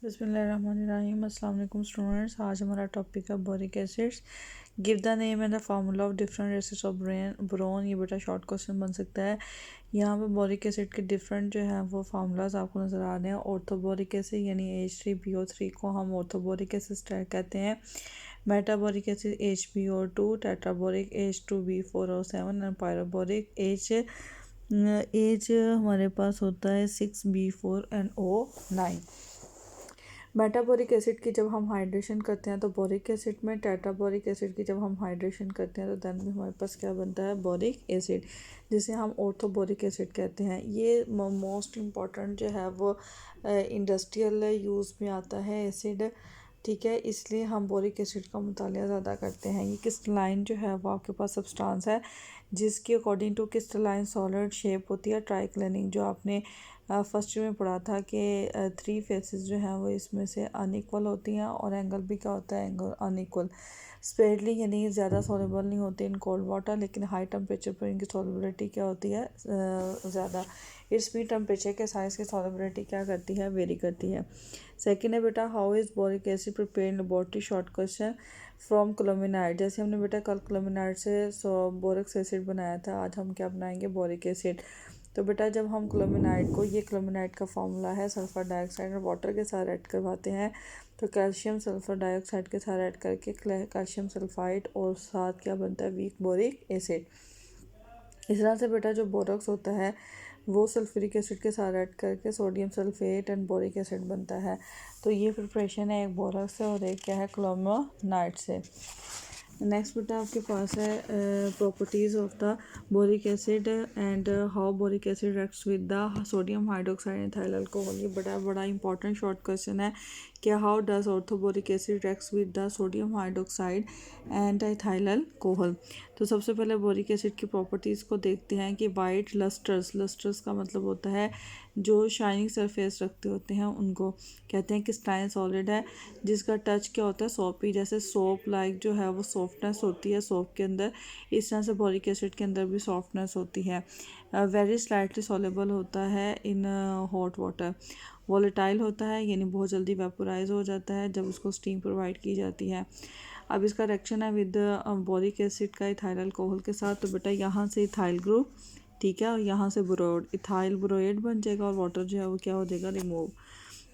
बिस्मिल्लाहिर्रहमानिर्रहीम। अस्सलाम वालेकुम स्टूडेंट्स। आज हमारा टॉपिक है boric acids. Give the name and the formula of different races of boron. ये बेटा शॉर्ट क्वेश्चन बन सकता है। यहाँ पे बोरिक एसिड के डिफरेंट जो है वो फार्मूलाज आपको नज़र आ रहे हैं। ऑर्थोबोरिक एसिड यानी H3BO3 को हम ऑर्थोबोरिक एसिड कहते हैं। मेटाबोरिक एसिड HBO2, टेट्राबोरिक H2B4O7 और पायरोबोरिक एच हमारे पास होता है 6B4NO9। मेटाबोरिक एसिड की जब हम हाइड्रेशन करते हैं तो बोरिक एसिड में, टेट्राबोरिक एसिड की जब हम हाइड्रेशन करते हैं तो देन में हमारे पास क्या बनता है, बोरिक एसिड, जिसे हम ऑर्थोबोरिक एसिड कहते हैं। ये मोस्ट इम्पॉर्टेंट जो है वो इंडस्ट्रियल यूज़ में आता है एसिड, ठीक है। इसलिए हम बोरिक एसिड का मुतालिया ज़्यादा करते हैं। ये क्रिस्टलाइन जो है वो आपके पास सब्सटेंस है जिसकी according to crystalline solid shape होती है ट्राइक्लिनिक, जो आपने फर्स्ट में पढ़ा था कि 3 फेसेस जो हैं वो इसमें से अनइक्वल होती हैं और एंगल भी क्या होता है, एंगल अनइक्वल। स्पेडली यानी ज़्यादा सॉल्युबल नहीं होते इन कोल्ड वाटर, लेकिन हाई टेम्परेचर पर इनकी सॉल्युबिलिटी क्या होती है, ज़्यादा। इट्स भी टेम्परेचर के साइज़ की सॉल्युबिलिटी क्या करती है, वेरी करती है। सेकेंड है बेटा, how is boric acid prepare in laboratory, short question from क्लोमिनाइड। जैसे हमने बेटा कल क्लोमिनाइड से बोरिक एसिड बनाया था, आज हम क्या बनाएंगे, बोरिक एसिड। तो बेटा जब हम क्लोमिनाइड को, ये क्लोमिनाइड का फॉर्मूला है, सल्फ़र डाइऑक्साइड और वाटर के साथ ऐड करवाते हैं तो कैल्शियम सल्फ़र डाइऑक्साइड के साथ ऐड करके कैल्शियम सल्फाइड और साथ क्या बनता है, वीक बोरिक एसिड। इस तरह से बेटा जो बोरॉक्स होता है वो सल्फ्यूरिक एसिड के साथ ऐड करके sodium sulphate and boric acid बनता है। तो ये प्रिपरेशन है एक बोरॉक्स से और एक क्या है, क्लोमिनाइड से। नेक्स्ट बेटा आपके पास है properties of the boric acid and how boric acid reacts with the sodium hydroxide ethyl alcohol. ये बड़ा इंपॉर्टेंट शॉर्ट क्वेश्चन है कि how does orthoboric acid reacts with the sodium hydroxide and ethyl alcohol. तो सबसे पहले boric acid की properties को देखते हैं कि वाइट लस्टर्स का मतलब होता है जो शाइनिंग सरफेस रखते होते हैं, उनको कहते हैं क्रिस्टलाइन सॉलिड है जिसका टच क्या होता है, सोपी, जैसे सोप लाइक जो है वो सॉफ्टनेस होती है सोप के अंदर, इस तरह से बोरिक एसिड के अंदर भी सॉफ्टनेस होती है। वेरी स्लाइटली सॉलेबल होता है इन हॉट वाटर। वॉलेटाइल होता है यानी बहुत जल्दी वेपोराइज हो जाता है जब उसको स्टीम प्रोवाइड की जाती है। अब इसका रिएक्शन है विद बोरिक एसिड का इथाइल अल्कोहल के साथ, तो बेटा यहाँ से इथाइल ग्रुप, ठीक है, और यहाँ से बोरोड, इथाइल बोरोएट बन जाएगा और वाटर जो है वो क्या हो जाएगा, रिमूव।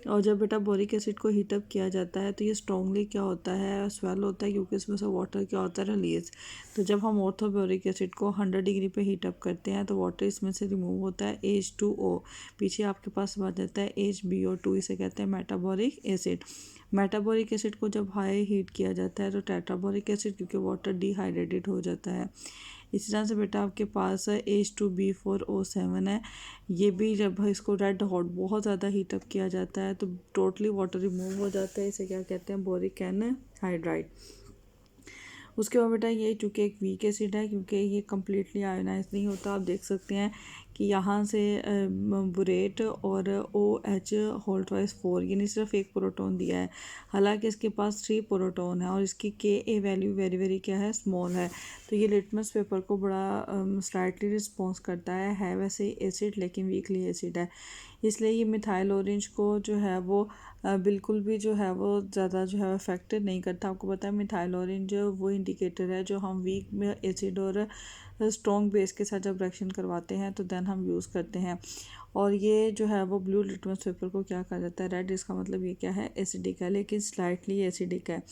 और जब बेटा बोरिक एसिड को हीटअप किया जाता है तो ये स्ट्रॉन्गली क्या होता है, स्वेल होता है, क्योंकि इसमें से वाटर क्या होता है, रिलीज। तो जब हम ऑर्थोबोरिक एसिड को 100 डिग्री पे हीटअप करते हैं तो वाटर इसमें से रिमूव होता है, H2O, पीछे आपके पास आ जाता है HBO2, इसे कहते हैं मेटाबोरिक एसिड। मेटाबोरिक एसिड को जब हाई हीट किया जाता है तो टेट्राबोरिक एसिड, क्योंकि वाटर डिहाइड्रेटेड हो जाता है। इसी तरह से बेटा आपके पास H2B4O7 है, ये भी जब इसको रेड हॉट बहुत ज़्यादा हीटअप किया जाता है तो टोटली वाटर रिमूव हो जाता है, इसे क्या कहते हैं, बोरिक एनहाइड्राइड। उसके बाद बेटा ये चूँकि एक वीक एसिड है क्योंकि ये कम्प्लीटली आयोनाइज नहीं होता, आप देख सकते हैं कि यहाँ से बुरेट और OH होल ट्वाइस 4 यानी सिर्फ एक प्रोटोन दिया है, हालांकि इसके पास 3 प्रोटोन है और इसकी Ka वैल्यू वेरी क्या है, स्मॉल है। तो ये लिटमस पेपर को बड़ा स्लाइटली रिस्पॉन्स करता है वैसे ही एसिड लेकिन वीकली एसिड है, इसलिए ये मिथाइल ऑरेंज को जो है वो बिल्कुल भी जो है वो ज़्यादा जो है अफेक्टेड नहीं करता। आपको पता है मिथाइल ऑरेंज वो इंडिकेटर है जो हम वीक में एसिड और स्ट्रॉन्ग बेस के साथ जब रिएक्शन करवाते हैं तो देन हम यूज़ करते हैं। और ये जो है वो ब्लू लिटमस पेपर को क्या कहा जाता है, रेड, इसका मतलब ये क्या है, एसिडिक है, लेकिन स्लाइटली एसिडिक है।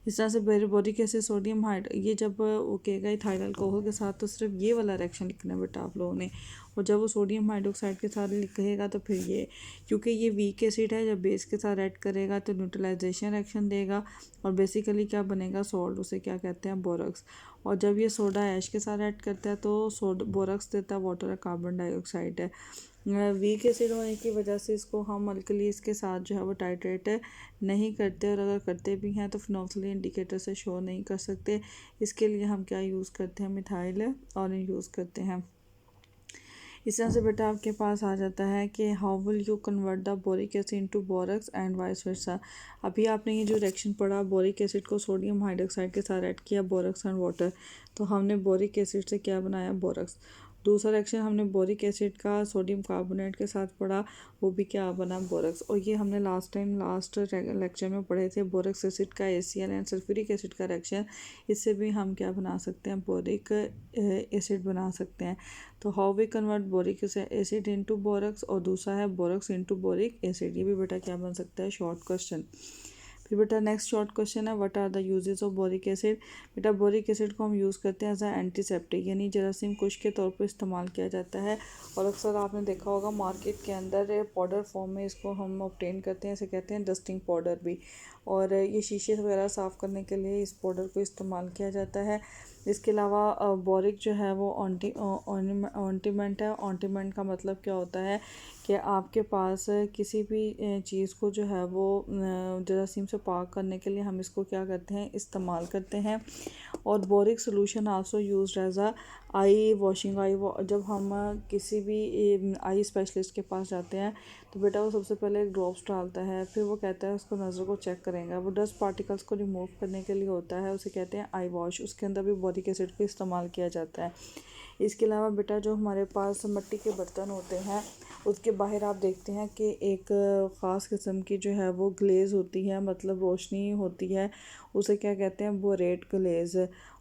इस तरह से बोरिक एसिड सोडियम हाइड, ये जब ओकेगा इथाइल अल्कोहल के साथ तो सिर्फ ये वाला रिएक्शन लिखना है बेटा आप लोगों ने, और जब वो सोडियम हाइड्रोक्साइड के साथ लिखेगा तो फिर ये, क्योंकि ये वीक एसिड है, जब बेस के साथ ऐड करेगा तो न्यूट्रलाइजेशन रिएक्शन देगा और बेसिकली क्या बनेगा, सॉल्ट, उसे क्या कहते हैं, बोरक्स। और जब ये सोडा ऐश के साथ ऐड करता है तो बोरक्स देता है वाटर, कार्बन डाइऑक्साइड है। वीक एसिड होने की वजह से इसको हम अल्कली इसके साथ जो है वो टाइट्रेट नहीं करते, और अगर करते भी हैं तो फिनोल्फिली इंडिकेटर से शो नहीं कर सकते। इसके लिए हम क्या यूज़ करते हैं, मिथाइल ऑरेंज यूज़ करते हैं। इस तरह से बेटा आपके पास आ जाता है कि how will you convert the boric acid into borax and vice versa. अभी आपने ये जो रिएक्शन पढ़ा, बोरिक एसिड को सोडियम हाइड्रोक्साइड के साथ ऐड किया, बोरक्स एंड वाटर, तो हमने बोरिक एसिड से क्या बनाया, बोरक्स, दूसरा रिएक्शन हमने बोरिक एसिड का सोडियम कार्बोनेट के साथ पढ़ा, वो भी क्या बना, बोरक्स। और ये हमने लास्ट लेक्चर में पढ़े थे बोरक्स एसिड का ACl एंड सल्फ्यूरिक एसिड का रिएक्शन। इससे भी हम क्या बना सकते हैं, बोरिक एसिड बना सकते हैं। तो how we convert boric acid into borax, और दूसरा है बोरक्स इनटू बोरिक एसिड। ये भी बेटा क्या बन सकता है, शॉर्ट क्वेश्चन। फिर बेटा नेक्स्ट शॉर्ट क्वेश्चन है, what are the uses of boric acid. बेटा बोरिक एसिड को हम यूज़ करते हैं एज अ एंटीसेप्टिक, यानी जरासीम कुश के तौर पर इस्तेमाल किया जाता है। और अक्सर आपने देखा होगा मार्केट के अंदर पाउडर फॉर्म में इसको हम ऑब्टेन करते हैं, इसे कहते हैं डस्टिंग पाउडर भी। और ये शीशे वगैरह साफ़ करने के लिए इस पाउडर को इस्तेमाल किया जाता है। इसके अलावा बोरिक जो है वो ऑन्टिमेंट है। ऑन्टिमेंट का मतलब क्या होता है कि आपके पास किसी भी चीज़ को जो है वो जरासीम से पाक करने के लिए हम इसको क्या करते हैं, इस्तेमाल करते हैं। और boric solution also used as a eye washing. जब हम किसी भी आई स्पेशलिस्ट के पास जाते हैं तो बेटा वो सबसे पहले एक ड्रॉप्स डालता है, फिर वो कहता है उसको नज़र को चेक करेंगे, वो डस्ट पार्टिकल्स को रिमूव करने के लिए होता है, उसे कहते हैं आई वॉश। उसके अंदर भी बोरिक एसिड को इस्तेमाल किया जाता है। इसके अलावा बेटा जो हमारे पास मिट्टी के बर्तन होते हैं उसके बाहर आप देखते हैं कि एक ख़ास किस्म की जो है वो ग्लेज़ होती है, मतलब रोशनी होती है, उसे क्या कहते हैं, बोरेट ग्लेज़।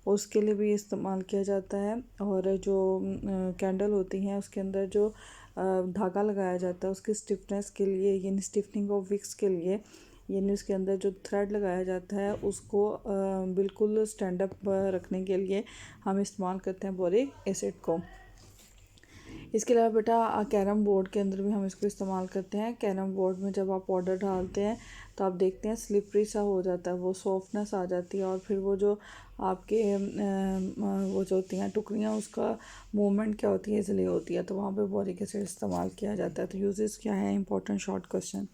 उसके लिए भी इस्तेमाल किया जाता है। और जो कैंडल होती हैं उसके अंदर जो धागा लगाया जाता है उसकी स्टिफनेस के लिए, यानी स्टिफनिंग ऑफ विक्स के लिए, यानी उसके अंदर जो थ्रेड लगाया जाता है उसको बिल्कुल स्टैंड अप रखने के लिए हम इस्तेमाल करते हैं बोरिक एसिड को। इसके अलावा बेटा कैरम बोर्ड के अंदर भी हम इसको इस्तेमाल करते हैं। कैरम बोर्ड में जब आप पाउडर डालते हैं तो आप देखते हैं स्लिपरी सा हो जाता है, वो सॉफ्टनेस आ जाती है, और फिर वो जो आपके वो जो होती हैं टुकड़ियाँ, उसका मूवमेंट क्या होती है, इसलिए होती है, तो वहाँ पे बोरिक एसिड इस्तेमाल किया जाता है। तो यूजेस क्या है, इंपॉर्टेंट शॉर्ट क्वेश्चन।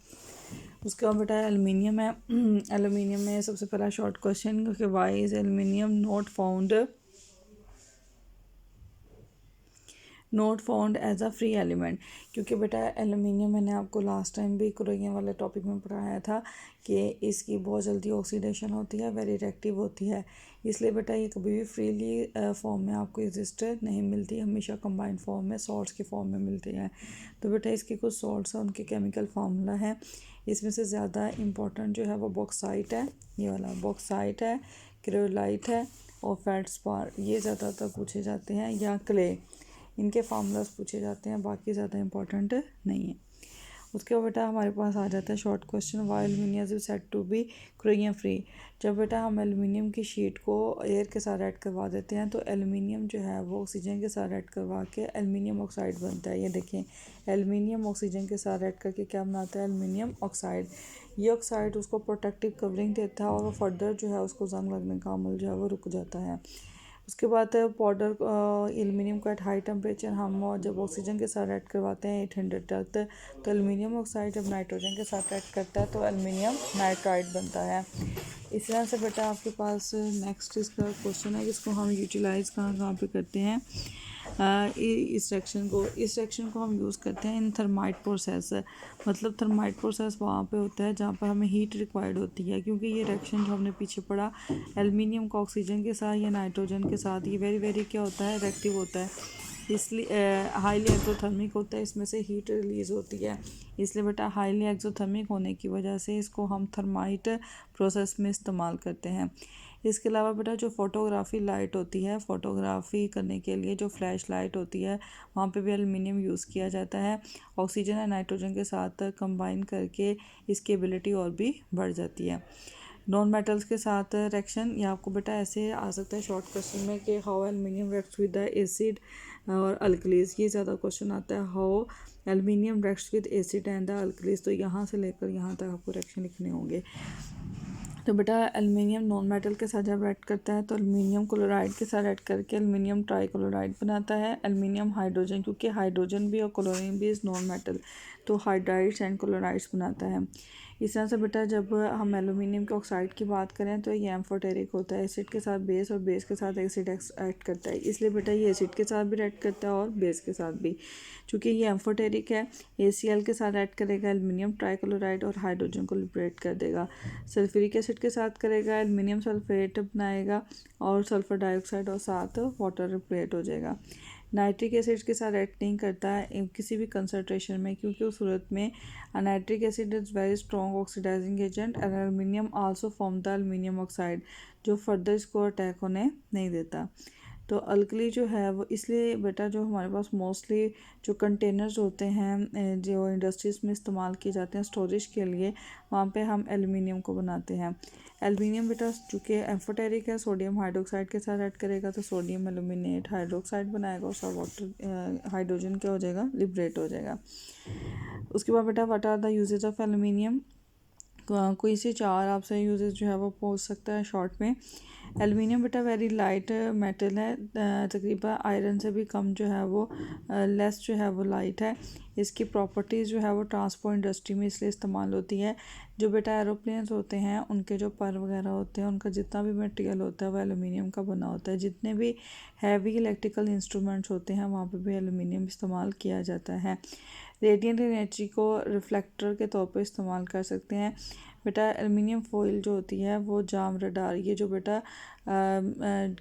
उसके बाद बेटा एलुमिनियम है। एलुमिनियम में सबसे पहला शॉर्ट क्वेश्चन कि why is aluminium not found as a free element. क्योंकि बेटा एलुमिनियम मैंने आपको लास्ट टाइम भी कुरैया वाले टॉपिक में पढ़ाया था कि इसकी बहुत जल्दी ऑक्सीडेशन होती है, वेरी रिएक्टिव होती है, इसलिए बेटा ये कभी भी फ्रीली फॉर्म में आपको एग्जिस्ट नहीं मिलती, हमेशा कंबाइंड फॉर्म में सॉल्ट्स के फॉर्म में मिलती है। तो बेटा इसके कुछ सॉल्ट्स हैं, उनके केमिकल फार्मूला है। इसमें से ज़्यादा इम्पोर्टेंट जो है वो बॉक्साइट है, ये वाला बॉक्साइट है, क्रियोलाइट है और फेल्डस्पार, ये ज़्यादातर पूछे जाते हैं, या क्ले, इनके फार्मूलाज पूछे जाते हैं, बाकी ज़्यादा इंपॉर्टेंट नहीं है। उसके बाद बेटा हमारे पास आ जाता है short question, why aluminium is said to be chromium free. जब बेटा हम एलुमिनियम की शीट को एयर के साथ ऐड करवा देते हैं तो एलुमिनियम जो है वो ऑक्सीजन के साथ ऐड करवा के एलुमिनियम ऑक्साइड बनता है। ये देखें, एलुमिनियम ऑक्सीजन के साथ ऐड करके क्या बनाता है, एलुमिनियम ऑक्साइड। ये ऑक्साइड उसको प्रोटेक्टिव कवरिंग देता है और वो फर्दर जो है उसको जंग लगने का अमल जो है वो रुक जाता है। उसके बाद पाउडर एलुमिनियम को एट हाई टेम्परेचर हम जब ऑक्सीजन के साथ ऐड करवाते हैं 800 तक, तो एलुमिनियम ऑक्साइड जब नाइट्रोजन के साथ ऐड करता है तो एलुमिनियम नाइट्राइड बनता है। इस तरह से बेटा आपके पास नेक्स्ट इसका क्वेश्चन है, जिसको हम यूटिलाइज़ कहाँ पे करते हैं, इस सेक्शन को हम यूज़ करते हैं इन थर्माइट प्रोसेस। मतलब थर्माइट प्रोसेस वहाँ पे होता है जहाँ पर हमें हीट रिक्वायर्ड होती है, क्योंकि ये रिएक्शन जो हमने पीछे पढ़ा एलुमिनियम का ऑक्सीजन के साथ या नाइट्रोजन के साथ, ये वेरी क्या होता है, रिएक्टिव होता है, इसलिए हाईली एक्सोथर्मिक होता है, इसमें से हीट रिलीज़ होती है, इसलिए बेटा हाईली एक्सोथर्मिक होने की वजह से इसको हम थर्माइट प्रोसेस में इस्तेमाल करते हैं। इसके अलावा बेटा जो फ़ोटोग्राफी लाइट होती है, फ़ोटोग्राफी करने के लिए जो फ्लैश लाइट होती है वहाँ पे भी एलुमिनियम यूज़ किया जाता है। ऑक्सीजन और नाइट्रोजन के साथ कंबाइन करके इसकी एबिलिटी और भी बढ़ जाती है। नॉन मेटल्स के साथ रिएक्शन, या आपको बेटा ऐसे आ सकता है शॉर्ट क्वेश्चन में कि how aluminium reacts with the acid और अल्कलीज, ये ज़्यादा क्वेश्चन आता है, how aluminium reacts with acid and the alkalis. तो यहाँ से लेकर यहाँ तक आपको रिएक्शन लिखने होंगे। तो बेटा एलुमिनियम नॉन मेटल के साथ जब ऐड करता है तो एलुमिनियम क्लोराइड के साथ ऐड करके एलुमिनियम ट्राइक्लोराइड बनाता है। एलुमिनियम हाइड्रोजन, क्योंकि हाइड्रोजन भी और क्लोरीन भी इज़ नॉन मेटल, तो हाइड्राइड्स एंड क्लोराइड्स बनाता है। इस तरह से बेटा जब हम एलुमिनियम के ऑक्साइड की बात करें तो ये एम्फोटेरिक होता है, एसिड के साथ बेस और बेस के साथ एसिड ऐड करता है, इसलिए बेटा ये एसिड के साथ भी ऐड करता है और बेस के साथ भी। चूँकि ये एम्फोटेरिक है, ACl के साथ ऐड करेगा एलुमिनियम ट्राइक्लोराइड और हाइड्रोजन को लिबरेट कर देगा। सल्फ्यूरिक एसिड के साथ करेगा एलुमिनियम सल्फेट बनाएगा और सल्फर डाइऑक्साइड और साथ वाटर रिबरेट हो जाएगा। नाइट्रिक एसिड के साथ रिएक्ट नहीं करता है किसी भी कंसनट्रेशन में, क्योंकि उस सूरत में nitric acid is very strong oxidizing agent and aluminium also form the aluminium oxide, जो फर्दर इसको अटैक होने नहीं देता। तो अल्कली जो है वो इसलिए बेटा जो हमारे पास मोस्टली जो कंटेनर्स होते हैं जो इंडस्ट्रीज़ में इस्तेमाल किए जाते हैं स्टोरेज के लिए, वहाँ पे हम एल्युमिनियम को बनाते हैं। एल्युमिनियम बेटा चूँकि एम्फोटेरिक है, सोडियम हाइड्रोक्साइड के साथ ऐड करेगा तो सोडियम एल्यूमिनेट हाइड्रोक्साइड बनाएगा, उसका वाटर हाइड्रोजन क्या हो जाएगा, लिबरेट हो जाएगा। उसके बाद बेटा what are the uses of aluminium, कोई से 4 आपसे यूजेज जो है वो पूछ सकता है शॉर्ट में। एल्युमिनियम बेटा वेरी लाइट मेटल है, तकरीबन आयरन से भी कम जो है वो लेस जो है वो लाइट है। इसकी प्रॉपर्टीज़ जो है वो ट्रांसपोर्ट इंडस्ट्री में इसलिए इस्तेमाल होती है। जो बेटा एरोप्लेन्स होते हैं उनके जो पर वगैरह होते हैं उनका जितना भी मटेरियल होता है वो एल्युमिनियम का बना होता है। जितने भी हैवी इलेक्ट्रिकल इंस्ट्रूमेंट्स होते हैं वहाँ पर भी एल्युमिनियम इस्तेमाल किया जाता है। रेडिएंट एनर्जी को रिफ्लेक्टर के तौर पर इस्तेमाल कर सकते हैं। बेटा एल्युमिनियम फॉइल जो होती है वो जाम रडार, ये जो बेटा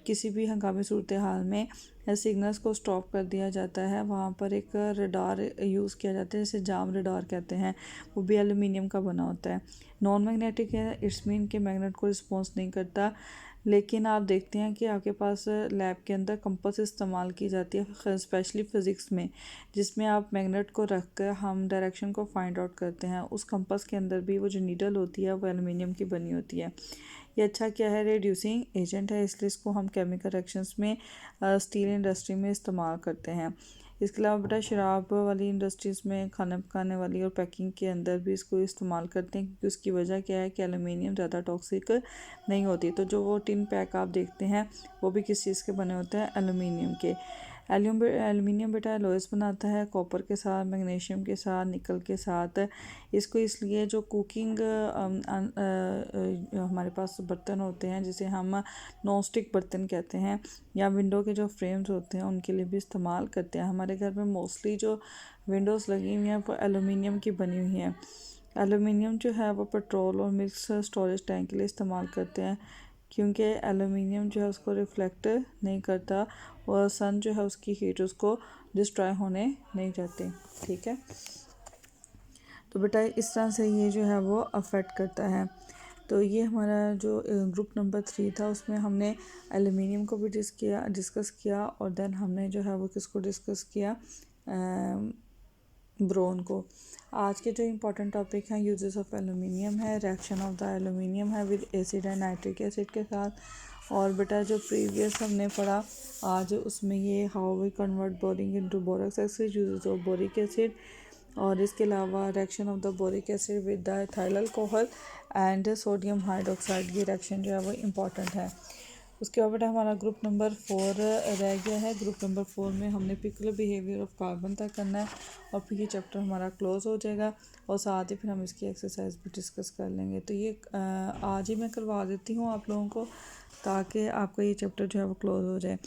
किसी भी हंगामी सूरत हाल में सिग्नल्स को स्टॉप कर दिया जाता है, वहाँ पर एक रडार यूज़ किया जाता है जिसे जाम रडार कहते हैं, वो भी एल्युमिनियम का बना होता है। नॉन मैग्नेटिक है, इट्स मीन के मैग्नेट को रिस्पॉन्स नहीं करता। लेकिन आप देखते हैं कि आपके पास लैब के अंदर कंपास इस्तेमाल की जाती है स्पेशली फ़िज़िक्स में, जिसमें आप मैग्नेट को रख कर हम डायरेक्शन को फाइंड आउट करते हैं। उस कंपास के अंदर भी वो जो नीडल होती है वो एल्युमिनियम की बनी होती है। ये अच्छा क्या है, रिड्यूसिंग एजेंट है, इसलिए इसको हम केमिकल रिएक्शंस में स्टील इंडस्ट्री में इस्तेमाल करते हैं। इसके अलावा बेटा शराब वाली इंडस्ट्रीज़ में खाना पकाने वाली और पैकिंग के अंदर भी इसको इस्तेमाल करते हैं, क्योंकि उसकी वजह क्या है कि एल्युमिनियम ज़्यादा टॉक्सिक नहीं होती। तो जो वो टिन पैक आप देखते हैं वो भी किस चीज़ के बने होते हैं, एल्युमिनियम के। एल्युमिनियम बेटा एलॉयज़ बनाता है कॉपर के साथ, मैग्नीशियम के साथ, निकल के साथ। इसको इसलिए जो कुकिंग हमारे पास बर्तन होते हैं जिसे हम नॉन स्टिक बर्तन कहते हैं, या विंडो के जो फ्रेम्स होते हैं उनके लिए भी इस्तेमाल करते हैं। हमारे घर में मोस्टली जो विंडोज़ लगी हुई हैं वो एल्युमिनियम की बनी हुई हैं। एल्युमिनियम जो है वो पेट्रोल और मिल्क स्टोरेज टैंक के लिए इस्तेमाल करते हैं, क्योंकि एल्युमिनियम जो है उसको रिफ्लेक्ट नहीं करता और सन जो है उसकी हीट उसको डिस्ट्रॉय होने नहीं जाती। ठीक है, तो बेटा इस तरह से ये जो है वो अफेक्ट करता है। तो ये हमारा जो ग्रुप नंबर 3 था उसमें हमने एल्युमिनियम को भी डिस्कस किया और देन हमने जो है वो किसको डिस्कस किया, ब्रोन को। आज के जो इम्पोर्टेंट टॉपिक हैं यूजेस ऑफ एल्युमिनियम है, रिएक्शन ऑफ द एल्युमिनियम है with acid and nitric acid के साथ, और बेटा जो प्रीवियस हमने पढ़ा आज उसमें ये how we convert boric into borax acid, uses of boric acid, और इसके अलावा reaction of the boric acid with the ethyl alcohol and sodium hydroxide, ये रिएक्शन जो है वो इम्पॉर्टेंट है। उसके बाद बेटा हमारा ग्रुप नंबर 4 रह गया है। ग्रुप नंबर 4 में हमने पिकुलर बिहेवियर ऑफ कार्बन तक करना है और फिर ये चैप्टर हमारा क्लोज़ हो जाएगा और साथ ही फिर हम इसकी एक्सरसाइज भी डिस्कस कर लेंगे। तो ये आज ही मैं करवा देती हूँ आप लोगों को, ताकि आपका ये चैप्टर जो है वो क्लोज़ हो जाए।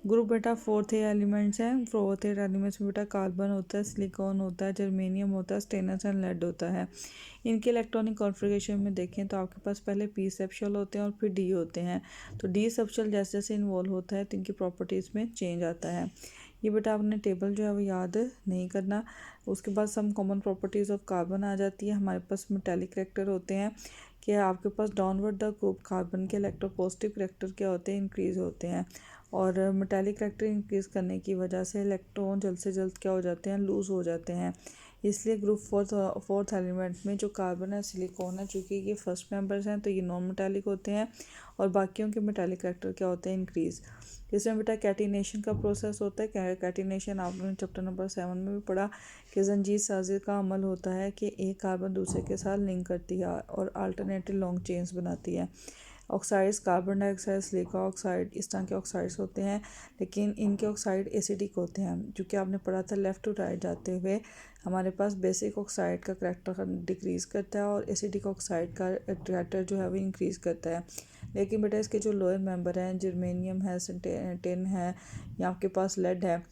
ग्रुप बेटा 4th एलिमेंट्स हैं। 4th एलिमेंट्स में बेटा कार्बन होता है, सिलिकॉन होता है, जर्मेनियम होता है, स्टेनस एंड लेड होता है। इनके इलेक्ट्रॉनिक कॉन्फ़िगरेशन में देखें तो आपके पास पहले पी सेप्शल होते हैं और फिर डी होते हैं। तो डी सेप्शल जैसे जैसे इन्वॉल्व होता है तो इनकी प्रॉपर्टीज़ में चेंज आता है। ये बेटा आपने टेबल जो है वो याद नहीं करना। उसके बाद some common properties of carbon आ जाती है। हमारे पास मेटालिक करैक्टर होते हैं कि आपके पास डाउनवर्ड द ग्रुप कार्बन के इलेक्ट्रोपॉजिटिव करैक्टर क्या होते हैं, इंक्रीज़ होते हैं, और मेटालिक करैक्टर इंक्रीज़ करने की वजह से इलेक्ट्रॉन जल्द से जल्द क्या हो जाते हैं, लूज़ हो जाते हैं। इसलिए ग्रुप 4th एलिमेंट में जो कार्बन है, सिलिकॉन है, चूँकि ये फर्स्ट मेंबर्स हैं तो ये नॉन मेटालिक होते हैं और बाकियों के मेटालिक करैक्टर क्या होते हैं, इंक्रीज़। इसमें बेटा कैटिनेशन का प्रोसेस होता है। कैटिनेशन आपने चैप्टर नंबर 7 में भी पढ़ा कि जंजीर साजी का अमल होता है कि एक कार्बन दूसरे के साथ लिंक करती है और अल्टरनेटिव लॉन्ग चेन्स बनाती है। Oxides, carbon dioxide, silica oxide, इस तरह के ऑक्साइड्स होते हैं, लेकिन इनके ऑक्साइड एसिडिक होते हैं। जो कि आपने पढ़ा था लेफ़्ट टू राइट जाते हुए, हमारे पास बेसिक ऑक्साइड का करैक्टर डिक्रीज़ करता है और एसिडिक ऑक्साइड का करैक्टर जो है वो इंक्रीज़ करता है। लेकिन बेटा इसके जो लोअर मेंबर हैं, जर्मेनियम है, टिन है, या आपके पास लेड है,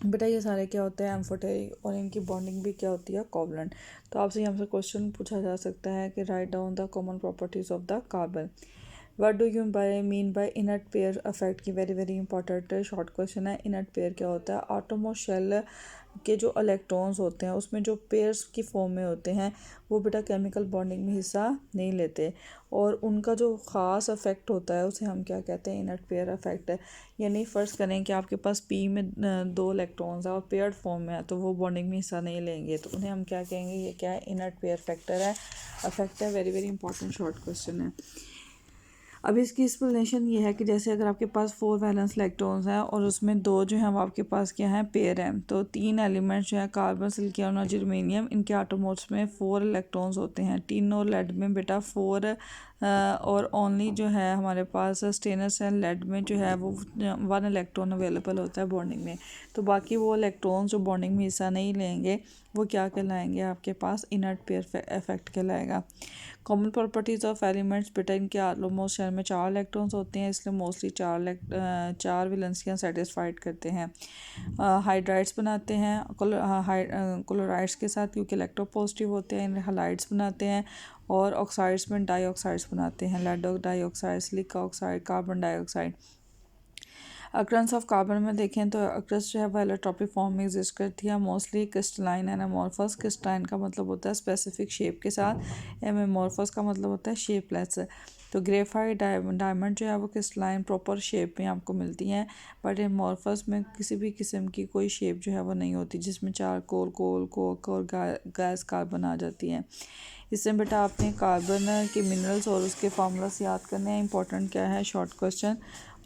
बेटा ये सारे क्या होते हैं, एम्फोटेरिक, और इनकी बॉन्डिंग भी क्या होती है, कोवलेंट। तो आपसे यहाँ से क्वेश्चन पूछा जा सकता है कि write down the common properties of the carbon. What do you mean by inert pair effect की very very important short question है। इनर्ट पेयर क्या होता है? आटोमोस्ट शेल के जो इलेक्ट्रॉन्स होते हैं उसमें जो पेयर्स की फॉर्म में होते हैं वो बेटा केमिकल बॉन्डिंग में हिस्सा नहीं लेते, और उनका जो ख़ास इफेक्ट होता है उसे हम क्या कहते हैं? इनर्ट पेयर इफेक्ट है। यानी फ़र्ज़ करें कि आपके पास पी में 2 इलेक्ट्रॉन्स है और पेयर्ड फॉर्म में है, तो वो बॉन्डिंग में हिस्सा नहीं लेंगे, तो उन्हें हम क्या कहेंगे? ये क्या है? इनर्ट पेयर फैक्टर है, इफेक्ट है। Very very important short question है। अब इसकी एक्सप्लेनेशन ये है कि जैसे अगर आपके पास 4 वैलेंस इलेक्ट्रॉन्स हैं और उसमें 2 जो हैं वो आपके पास क्या हैं? पेयर हैं, तो 3 एलिमेंट्स जो है कार्बन, सिलिकॉन और जर्मेनियम, इनके एटॉम्स में 4 इलेक्ट्रॉन्स होते हैं। टिन और लेड में बेटा 4 और ओनली जो है हमारे पास स्टेनलेस एंड लेड में जो है वो 1 इलेक्ट्रॉन अवेलेबल होता है बॉन्डिंग में। तो बाकी वो इलेक्ट्रॉन्स जो बॉन्डिंग में हिस्सा नहीं लेंगे वो क्या कहलाएंगे? आपके पास इनर्ट पेयर इफेक्ट कहलाएगा। कॉमन प्रॉपर्टीज़ ऑफ एलिमेंट्स बेटा इनके ऑलमोस्ट शेल में 4 इलेक्ट्रॉन्स होते हैं, इसलिए मोस्टली 4 वैलेंसियाँ सेटिस्फाइड करते हैं। हाइड्राइड्स बनाते हैं क्लोराइड्स के साथ क्योंकि इलेक्ट्रोपॉजिटिव होते हैं। हैलाइड्स बनाते हैं और ऑक्साइड्स में डाइऑक्साइड्स बनाते हैं, lead dioxide, silica oxide, carbon dioxide. Occurrence of carbon में देखें तो अक्रस जो है वो एलोट्रॉपिक फॉर्म में एग्जिस्ट करती है, mostly crystalline and amorphous. Crystalline का मतलब होता है स्पेसिफिक शेप के साथ, एमोर्फस का मतलब होता है शेपलेस। तो ग्रेफाइट डायमंड जो है वो क्रिस्टलाइन प्रॉपर शेप में आपको मिलती हैं, बट एमोर्फस में किसी भी किस्म की कोई शेप जो है वो नहीं होती, जिसमें चारकोल, कोल, कोक और गैस कार्बन आ जाती हैं। इससे बेटा आपने कार्बन के मिनरल्स और उसके फार्मूलास याद करने हैं। इंपॉर्टेंट क्या है? Short question.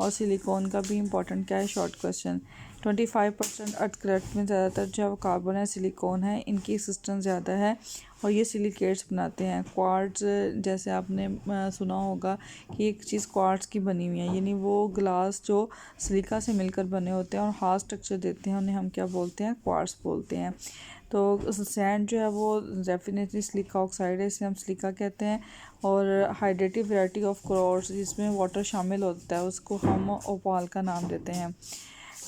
और सिलिकॉन का भी इंपॉर्टेंट क्या है? Short question. 25% अर्थ क्रस्ट में ज़्यादातर जो है वो कार्बन है, सिलिकॉन है, इनकी एक्सिस्टेंस ज़्यादा है और ये सिलिकेट्स बनाते हैं। क्वार्ट्ज, जैसे आपने सुना होगा कि एक चीज़ क्वार्ट्ज की बनी हुई है, यानी वो ग्लास जो सिलिका से मिलकर बने होते हैं और हार्ड स्ट्रक्चर देते हैं, उन्हें हम क्या बोलते हैं? क्वार्ट्ज बोलते हैं। तो सैंड जो है वो डेफिनेटली सिलिका ऑक्साइड है, इसे हम सिलिका कहते हैं। और हाइड्रेटिव वैरायटी ऑफ क्रोड्स जिसमें वाटर शामिल होता है उसको हम ओपाल का नाम देते हैं।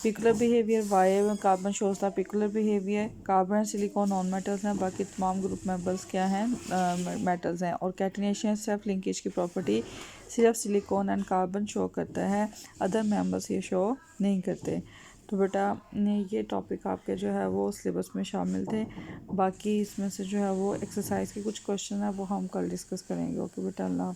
Peculiar behaviour, why carbon shows the peculiar behaviour. Carbon and silicon non metals हैं, बाकी तमाम ग्रुप मेंबर्स क्या हैं? मेटल्स हैं। और कैटिनेशन सेल्फ लिंकेज की प्रॉपर्टी सिर्फ सिलिकॉन एंड कार्बन शो करता है, अदर मेंबर्स ये शो नहीं करते। तो बेटा ये टॉपिक आपके जो है वो सिलेबस में शामिल थे। बाकी इसमें से जो है वो एक्सरसाइज के कुछ क्वेश्चन है वो हम कल डिस्कस करेंगे। ओके बेटा, अल्लाह।